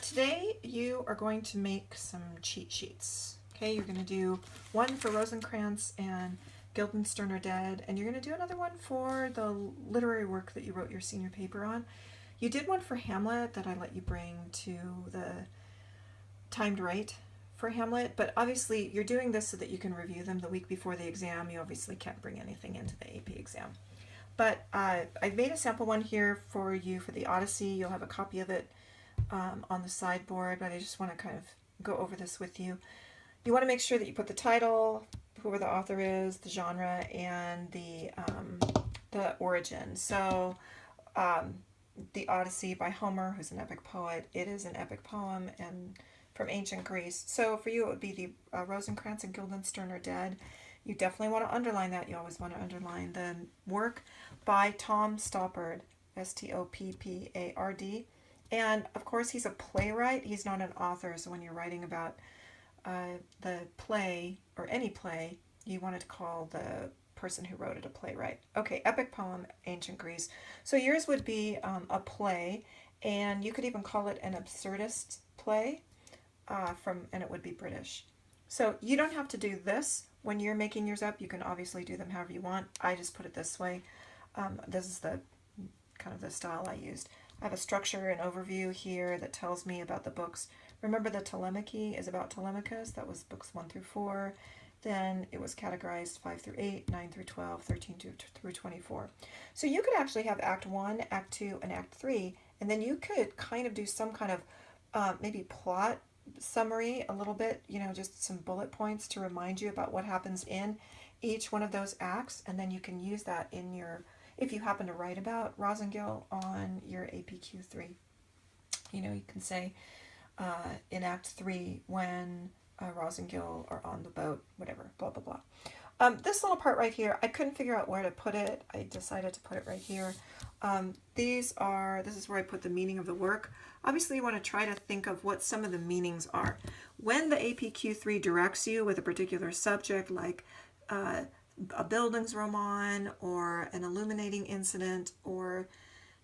Today you are going to make some cheat sheets. Okay, you're going to do one for Rosencrantz and Guildenstern are Dead, and you're going to do another one for the literary work that you wrote your senior paper on. You did one for Hamlet that I let you bring to the timed write for Hamlet, but obviously you're doing this so that you can review them the week before the exam. You obviously can't bring anything into the AP exam. But I've made a sample one here for you for the Odyssey. You'll have a copy of it on the sideboard, but I just want to kind of go over this with you. You want to make sure that you put the title, whoever the author is, the genre, and the origin. So the Odyssey by Homer, who's an epic poet. It is an epic poem and from ancient Greece. So for you it would be the Rosencrantz and Guildenstern are Dead. You definitely want to underline that. You always want to underline the work by Tom Stoppard, Stoppard. And of course he's a playwright. He's not an author, so when you're writing about the play or any play, you wanted to call the person who wrote it a playwright. Okay, epic poem, ancient Greece. So yours would be a play, and you could even call it an absurdist play, and it would be British. So you don't have to do this when you're making yours up. You can obviously do them however you want. I just put it this way. This is the kind of the style I used. I have a structure and overview here that tells me about the books. Remember, the Telemachy is about Telemachus. That was books 1 through 4. Then it was categorized 5 through 8, 9 through 12, 13 through 24. So you could actually have Act 1, Act 2, and Act 3, and then you could kind of do some kind of maybe plot summary a little bit, just some bullet points to remind you about what happens in each one of those acts, and then you can use that in your, if you happen to write about Rosengil on your APQ3. You can say in Act 3 when Rosengil are on the boat, whatever, blah, blah, blah. This little part right here, I couldn't figure out where to put it. I decided to put it right here. This is where I put the meaning of the work. Obviously, you want to try to think of what some of the meanings are. When the APQ3 directs you with a particular subject, like a Bildungsroman or an illuminating incident or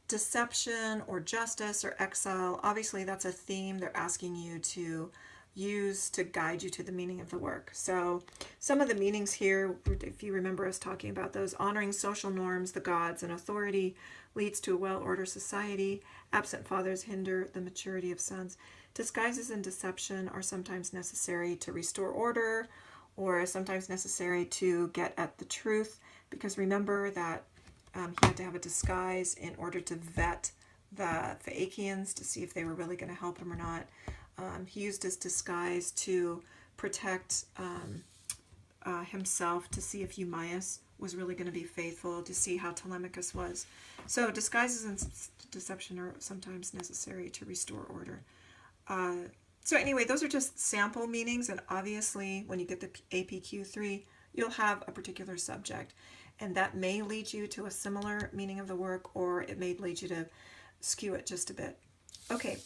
deception or justice or exile, obviously that's a theme they're asking you to use to guide you to the meaning of the work. So some of the meanings here, if you remember us talking about those: honoring social norms, the gods, and authority leads to a well-ordered society. Absent fathers hinder the maturity of sons. Disguises and deception are sometimes necessary to restore order, or sometimes necessary to get at the truth, because remember that he had to have a disguise in order to vet the Phaeacians to see if they were really going to help him or not. He used his disguise to protect himself, to see if Eumaeus was really going to be faithful, to see how Telemachus was. So disguises and deception are sometimes necessary to restore order. So anyway, those are just sample meanings, and obviously when you get the APQ3, you'll have a particular subject, and that may lead you to a similar meaning of the work, or it may lead you to skew it just a bit. Okay,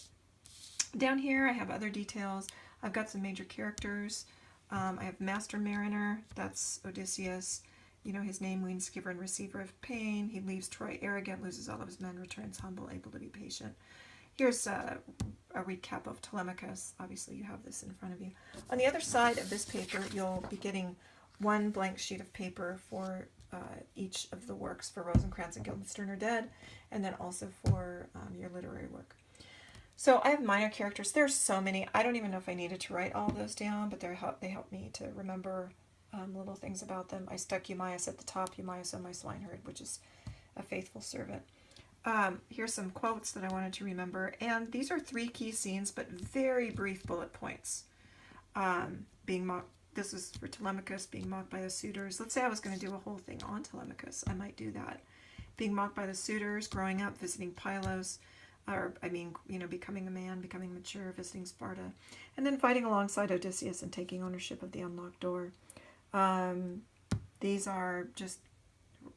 down here I have other details. I've got some major characters. I have Master Mariner, that's Odysseus. His name means giver and receiver of pain. He leaves Troy arrogant, loses all of his men, returns humble, able to be patient. Here's a recap of Telemachus. Obviously you have this in front of you. On the other side of this paper, you'll be getting one blank sheet of paper for each of the works for Rosencrantz and Guildenstern are Dead, and then also for your literary work. So I have minor characters. There's so many. I don't even know if I needed to write all those down, but they help me to remember little things about them. I stuck Eumaeus at the top, Eumaeus on my swineherd, which is a faithful servant. Here's some quotes that I wanted to remember, and these are 3 key scenes, but very brief bullet points. Being mocked. This is for Telemachus, being mocked by the suitors. Let's say I was going to do a whole thing on Telemachus. I might do that. Being mocked by the suitors, growing up, visiting Pylos, becoming a man, becoming mature, visiting Sparta, and then fighting alongside Odysseus and taking ownership of the unlocked door. These are just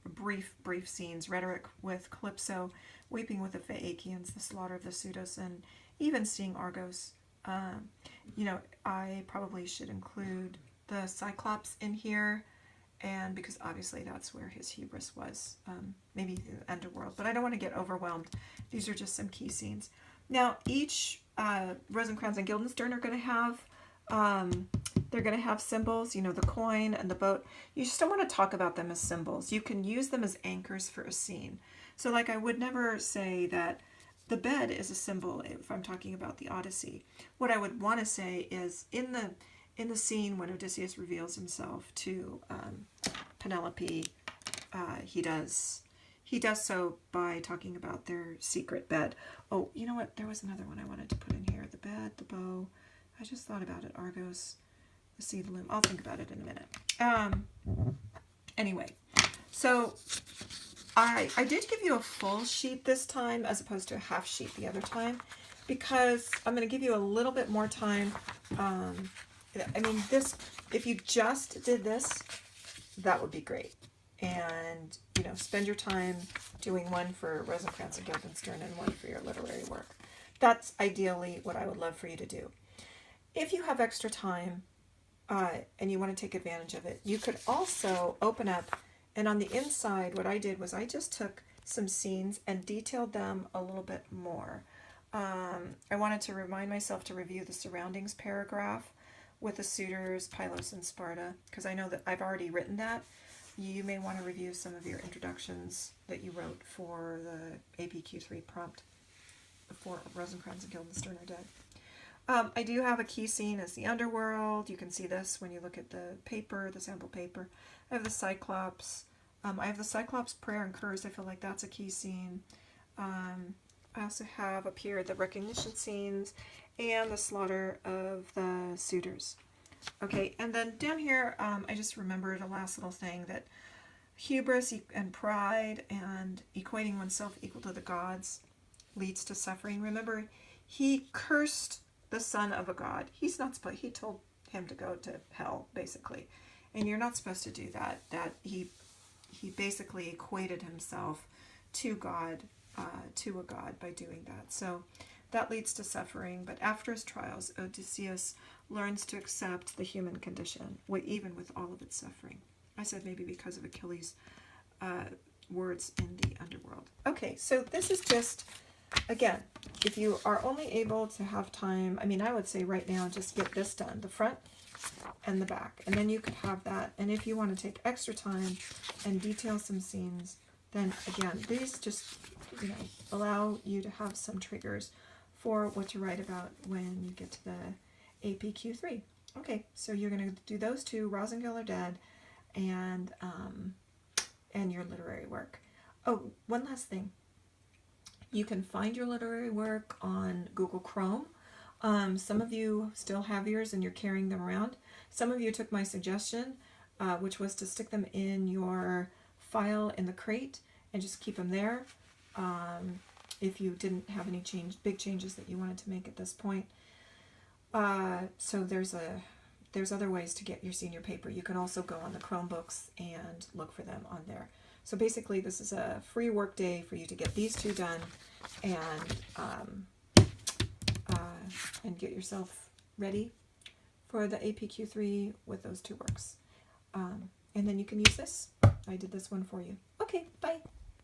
brief scenes. Rhetoric with Calypso, weeping with the Phaeacians, the slaughter of the Pseudos, and even seeing Argos. I probably should include the Cyclops in here, and because obviously that's where his hubris was, maybe the underworld, but I don't want to get overwhelmed. These are just some key scenes. Now each Rosencrantz and Guildenstern are going to have. They're going to have symbols, you know, the coin and the boat. You just don't want to talk about them as symbols. You can use them as anchors for a scene. So like I would never say that the bed is a symbol if I'm talking about the Odyssey. What I would want to say is in the scene when Odysseus reveals himself to Penelope, he does so by talking about their secret bed. Oh, you know what? There was another one I wanted to put in here. The bed, the bow. I just thought about it. Argos, the sea, the loom. I'll think about it in a minute. Anyway, so I did give you a full sheet this time as opposed to a half sheet the other time because I'm going to give you a little bit more time. I mean, this, if you just did this, that would be great. And, you know, spend your time doing one for Rosencrantz and Guildenstern and one for your literary work. That's ideally what I would love for you to do. If you have extra time and you want to take advantage of it, you could also open up, and on the inside, what I did was I just took some scenes and detailed them a little bit more. I wanted to remind myself to review the surroundings paragraph with the suitors, Pylos and Sparta, because I know that I've already written that. You may want to review some of your introductions that you wrote for the APQ3 prompt before Rosencrantz and Guildenstern are dead. I do have a key scene as the underworld. You can see this when you look at the paper, the sample paper. I have the Cyclops. I have the Cyclops prayer and curse. I feel like that's a key scene. I also have up here the recognition scenes and the slaughter of the suitors. Okay, and then down here, I just remembered a last little thing that hubris and pride and equating oneself equal to the gods leads to suffering. Remember, he cursed the son of a god. He's not supposed. He told him to go to hell, basically, and you're not supposed to do that. That he basically equated himself to God, to a god by doing that. So that leads to suffering. But after his trials, Odysseus learns to accept the human condition, even with all of its suffering. I said maybe because of Achilles' words in the underworld. Okay, so this is just, again, if you are only able to have time, I mean, I would say right now, just get this done, the front and the back, and then you could have that. And if you want to take extra time and detail some scenes, then again, these just, you know, allow you to have some triggers for what to write about when you get to the APQ3. Okay, so you're going to do those two, Rosengil are dead, and your literary work. Oh, one last thing. You can find your literary work on Google Chrome. Some of you still have yours and you're carrying them around. Some of you took my suggestion, which was to stick them in your file in the crate and just keep them there. If you didn't have any big changes that you wanted to make at this point. So there's other ways to get your senior paper. You can also go on the Chromebooks and look for them on there. So basically this is a free work day for you to get these two done and get yourself ready for the APQ3 with those two works. And then you can use this. I did this one for you. Okay, bye.